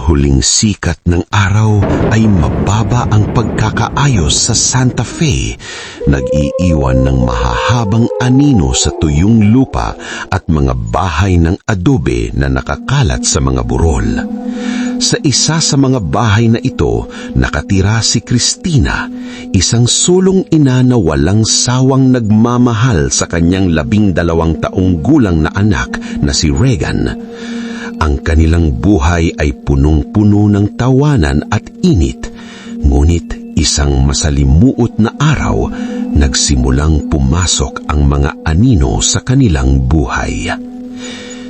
huling sikat ng araw ay mababa ang pagkakaayos sa Santa Fe, nag-iiwan ng mahahabang anino sa tuyong lupa at mga bahay ng adobe na nakakalat sa mga burol. Sa isa sa mga bahay na ito, nakatira si Cristina, isang sulong ina na walang sawang nagmamahal sa kanyang 12 taong gulang na anak na si Regan. Ang kanilang buhay ay punong-puno ng tawanan at init, ngunit isang masalimuot na araw, nagsimulang pumasok ang mga anino sa kanilang buhay.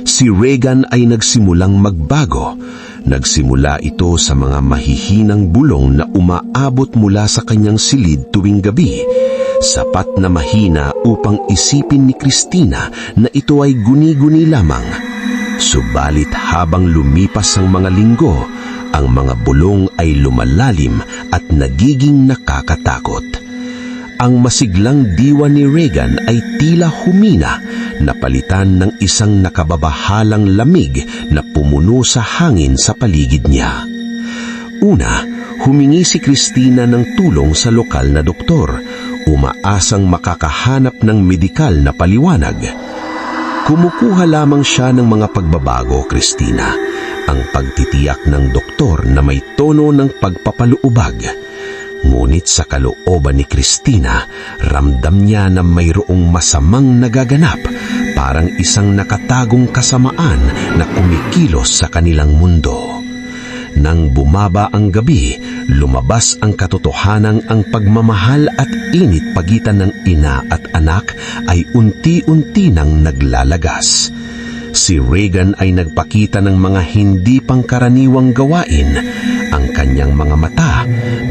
Si Regan ay nagsimulang magbago. Nagsimula ito sa mga mahihinang bulong na umaabot mula sa kanyang silid tuwing gabi, sapat na mahina upang isipin ni Cristina na ito ay guni-guni lamang. Subalit habang lumipas ang mga linggo, ang mga bulong ay lumalalim at nagiging nakakatakot. Ang masiglang diwa ni Regan ay tila humina, napalitan ng isang nakababahalang lamig na pumuno sa hangin sa paligid niya. Una, humingi si Cristina ng tulong sa lokal na doktor, umaasang makakahanap ng medikal na paliwanag. Kumukuha lamang siya ng mga pagbabago, Cristina, ang pagtitiyak ng doktor na may tono ng pagpapaluubag. Ngunit sa kalooban ni Cristina, ramdam niya na mayroong masamang nagaganap, parang isang nakatagong kasamaan na kumikilos sa kanilang mundo. Nang bumaba ang gabi, lumabas ang katotohanang ang pagmamahal at init pagitan ng ina at anak ay unti-unti nang naglalagas. Si Regan ay nagpakita ng mga hindi pangkaraniwang gawain. Ang kanyang mga mata,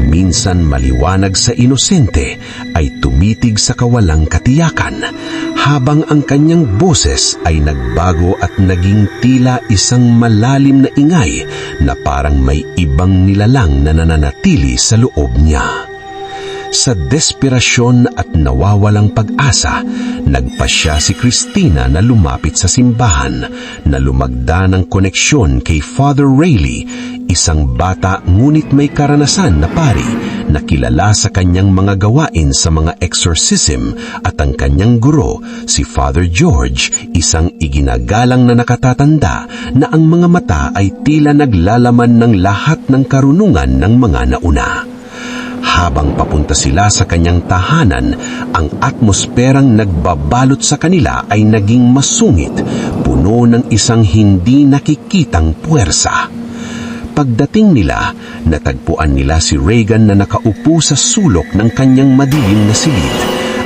minsan maliwanag sa inosente, ay tumitig sa kawalang katiyakan, habang ang kanyang boses ay nagbago at naging tila isang malalim na ingay na parang may ibang nilalang na nananatili sa loob niya. Sa desperasyon at nawawalang pag-asa, nagpasya si Cristina na lumapit sa simbahan, na lumagda ng koneksyon kay Father Rayleigh, isang bata ngunit may karanasan na pari na kilala sa kanyang mga gawain sa mga exorcism, at ang kanyang guro, si Father George, isang iginagalang na nakatatanda na ang mga mata ay tila naglalaman ng lahat ng karunungan ng mga nauna. Habang papunta sila sa kanyang tahanan, ang atmosperang nagbabalot sa kanila ay naging masungit, puno ng isang hindi nakikitang puwersa. Pagdating nila, natagpuan nila si Regan na nakaupo sa sulok ng kanyang madilim na silid.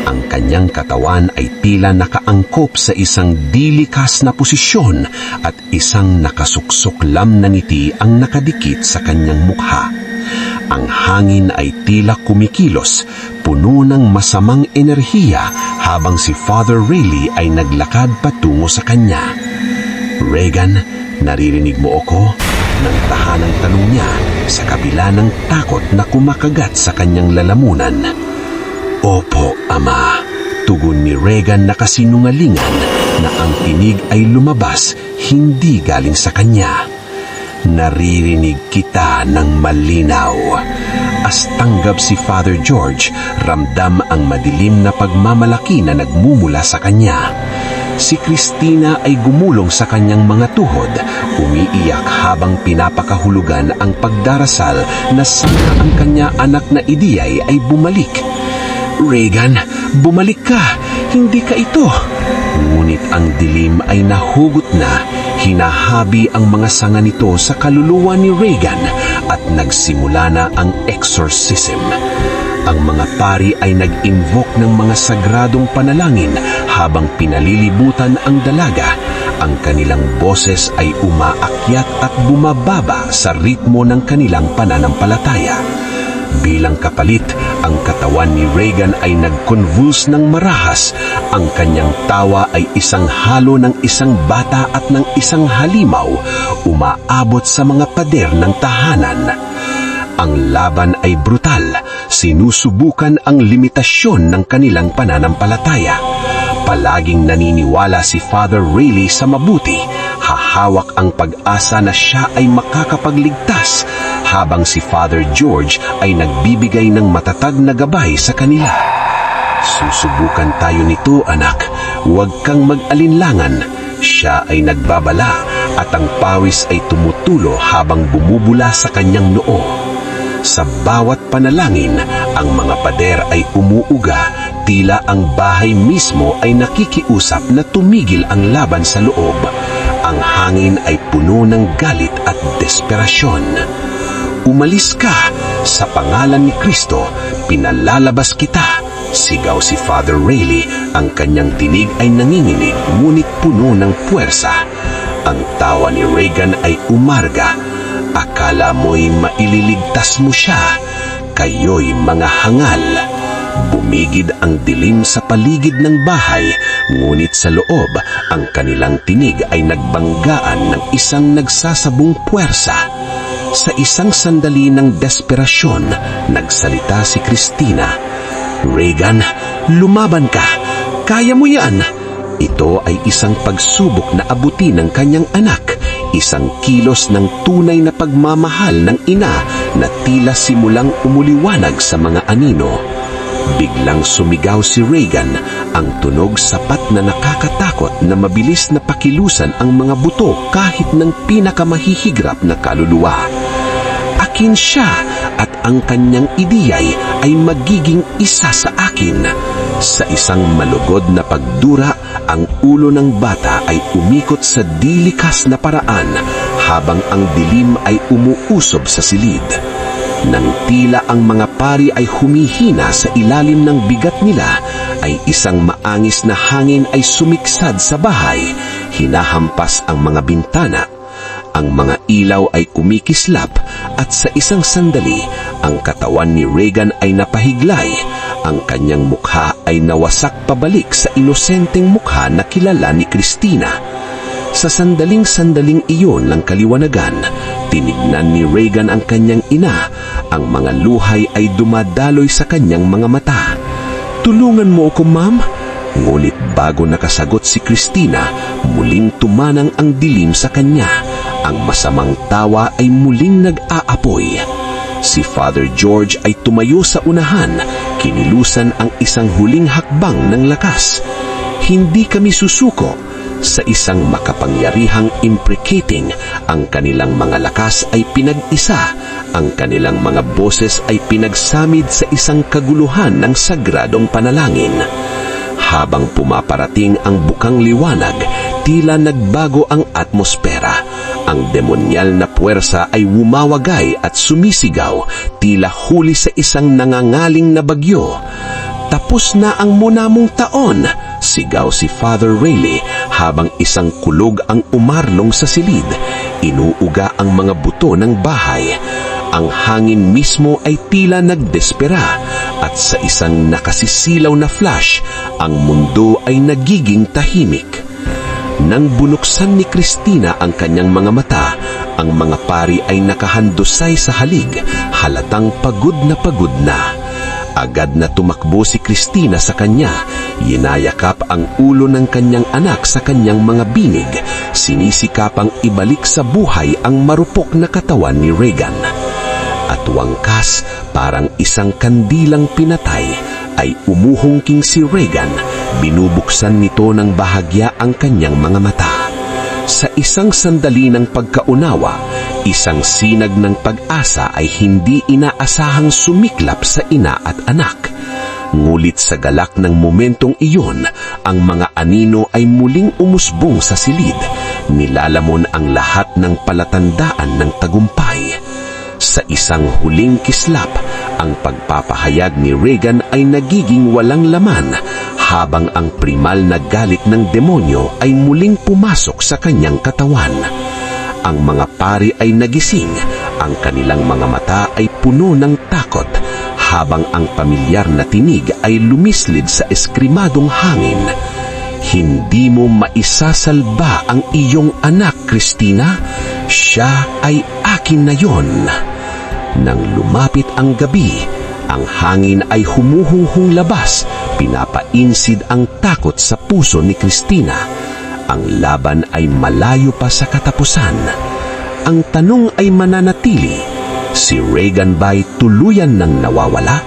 Ang kanyang katawan ay tila nakaangkop sa isang dilikas na posisyon at isang nakasuksoklam na ngiti ang nakadikit sa kanyang mukha. Ang hangin ay tila kumikilos, puno ng masamang enerhiya habang si Father Rayleigh ay naglakad patungo sa kanya. "Regan, naririnig mo ako?" Nang tahanang tanong niya sa kabila ng takot na kumakagat sa kanyang lalamunan. "Opo, Ama," tugon ni Regan na kasinungalingan na ang tinig ay lumabas hindi galing sa kanya. "Naririnig kita ng malinaw." As tanggap si Father George, ramdam ang madilim na pagmamalaki na nagmumula sa kanya. Si Cristina ay gumulong sa kanyang mga tuhod, umiiyak habang pinapakahulugan ang pagdarasal na sana ang kanya anak na Idiyay ay bumalik. "Regan, bumalik ka! Hindi ka ito!" Ngunit ang dilim ay nahugot na, hinahabi ang mga sanga nito sa kaluluwa ni Regan at nagsimula na ang exorcism. Ang mga pari ay nag-invoke ng mga sagradong panalangin habang pinalilibutan ang dalaga. Ang kanilang boses ay umaakyat at bumababa sa ritmo ng kanilang pananampalataya. Bilang kapalit, ang katawan ni Regan ay nag-convulse ng marahas. Ang kanyang tawa ay isang halo ng isang bata at ng isang halimaw, umaabot sa mga pader ng tahanan. Ang laban ay brutal, sinusubukan ang limitasyon ng kanilang pananampalataya. Palaging naniniwala si Father Rayleigh sa mabuti, hawak ang pag-asa na siya ay makakapagligtas, habang si Father George ay nagbibigay ng matatag na gabay sa kanila. Susubukan tayo nito, anak. Huwag kang mag-alinlangan. Siya ay nagbabala at ang pawis ay tumutulo habang bumubula sa kanyang noo. Sa bawat panalangin, ang mga pader ay umuuga, tila ang bahay mismo ay nakikiusap na tumigil ang laban sa loob. Ang hangin ay puno ng galit at desperasyon. "Umalis ka! Sa pangalan ni Kristo, pinalalabas kita!" Sigaw si Father Rayleigh. Ang kanyang tinig ay nanginginig ngunit puno ng puwersa. Ang tawa ni Regan ay umarga. "Akala mo'y maililigtas mo siya? Kayo'y mga hangal." Bumigid ang dilim sa paligid ng bahay, ngunit sa loob, ang kanilang tinig ay nagbanggaan ng isang nagsasabong puwersa. Sa isang sandali ng desperasyon, nagsalita si Christina. "Regan, lumaban ka. Kaya mo yan." Ito ay isang pagsubok na abutin ng kanyang anak, isang kilos ng tunay na pagmamahal ng ina na tila simulang umuliwanag sa mga anino. Biglang sumigaw si Regan, ang tunog sapat na nakakatakot na mabilis na pakilusan ang mga buto kahit ng pinakamahihigop na kaluluwa. Akin siya at ang kanyang ideyay ay magiging isa sa akin. Sa isang malugod na pagdura, ang ulo ng bata ay umikot sa dilikas na paraan habang ang dilim ay umuusob sa silid. Nang tila ang mga pari ay humihina sa ilalim ng bigat nila, ay isang maangis na hangin ay sumiksad sa bahay, hinahampas ang mga bintana. Ang mga ilaw ay kumikislap at sa isang sandali, ang katawan ni Regan ay napahiglay. Ang kanyang mukha ay nawasak pabalik sa inosenteng mukha na kilala ni Christina. Sa sandaling iyon ng kaliwanagan, tinignan ni Regan ang kanyang ina. Ang mga luhay ay dumadaloy sa kanyang mga mata. "Tulungan mo ako, ma'am." Ngunit bago nakasagot si Christina, muling tumanang ang dilim sa kanya. Ang masamang tawa ay muling nag-aapoy. Si Father George ay tumayo sa unahan, kinilusan ang isang huling hakbang ng lakas. "Hindi kami susuko." Sa isang makapangyarihang imprecating, ang kanilang mga lakas ay pinag-isa, ang kanilang mga boses ay pinagsamid sa isang kaguluhan ng sagradong panalangin. Habang pumaparating ang bukang liwanag, tila nagbago ang atmosfera. Ang demonyal na puwersa ay wumawagay at sumisigaw, tila huli sa isang nangangaling na bagyo. "Tapos na ang munamong taon," sigaw si Father Rayleigh habang isang kulog ang umarlong sa silid. Inuuga ang mga buto ng bahay. Ang hangin mismo ay tila nagdespera at sa isang nakasisilaw na flash, ang mundo ay nagiging tahimik. Nang bunuksan ni Christina ang kanyang mga mata, ang mga pari ay nakahandusay sa halig, halatang pagod na. Agad na tumakbo si Christina sa kanya, yinayakap ang ulo ng kanyang anak sa kanyang mga binig, sinisikapang ibalik sa buhay ang marupok na katawan ni Regan. At wangkas, parang isang kandilang pinatay, ay umuhungking si Regan, binubuksan nito ng bahagya ang kanyang mga mata. Sa isang sandali ng pagkaunawa, isang sinag ng pag-asa ay hindi inaasahang sumiklap sa ina at anak. Ngulit sa galak ng momentong iyon, ang mga anino ay muling umusbong sa silid, nilalamon ang lahat ng palatandaan ng tagumpay. Sa isang huling kislap, ang pagpapahayag ni Regan ay nagiging walang laman, habang ang primal na galit ng demonyo ay muling pumasok sa kanyang katawan. Ang mga pari ay nagising, ang kanilang mga mata ay puno ng takot, habang ang pamilyar na tinig ay lumislid sa eskrimadong hangin. "Hindi mo maisasalba ang iyong anak, Christina. Siya ay akin na yon." Nang lumapit ang gabi, ang hangin ay humuhunghung labas, pinapainsid ang takot sa puso ni Christina. Ang laban ay malayo pa sa katapusan. Ang tanong ay mananatili, si Regan ba'y tuluyan ng nawawala?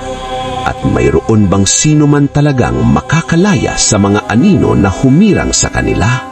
At mayroon bang sino man talagang makakalaya sa mga anino na humirang sa kanila?